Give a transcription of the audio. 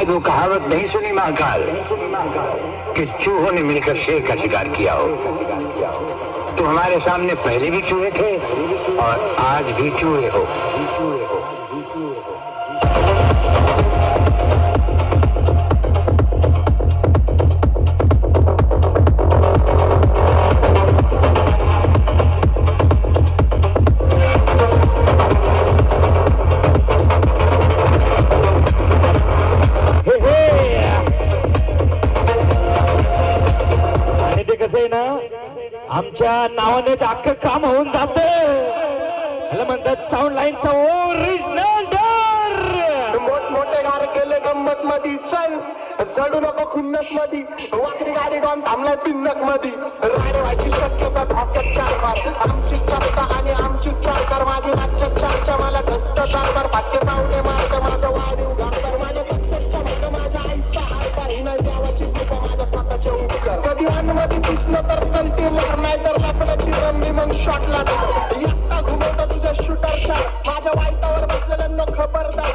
शायद वो कहावत नहीं सुनी महाकाल कि चूहों ने मिलकर शेर का शिकार किया हो। तो हमारे सामने पहले भी चूहे थे और आज भी चूहे हो। आमच्या नावानेच अख्खं काम होऊन जात, ह्याला म्हणतात साऊंड लाईनचा ओरिजिनल डर. मोठमोठे गार केले गंमत मधी, चल चढू नको खुन्नस मधी, वाकडी गाडी डॉन थांबलाय पिन्नक मधी, राडे व्हायची शक्यता धाकट कारभार, आमची सत्ता आणि आमची सरकार, माझी राज्यात चर्चा, मला ढस्त कारभार, भाग्य पावणे मार्ग माझं वाढीव घालणार, माझ्या सक्सेसच्या मार्ग माझ्या आईचा हालकार, हिना देवाची कृपा माझ्या स्वतःचे उपकार, कधी अनमधी दिसलं तर कल्टी मार, नाही तर लाकडाची रंबी मग शॉट लागतो, एकटा घुमवतो तुझ्या शूटरच्या, माझ्या वाईटावर बसलेल्यांना खबरदार,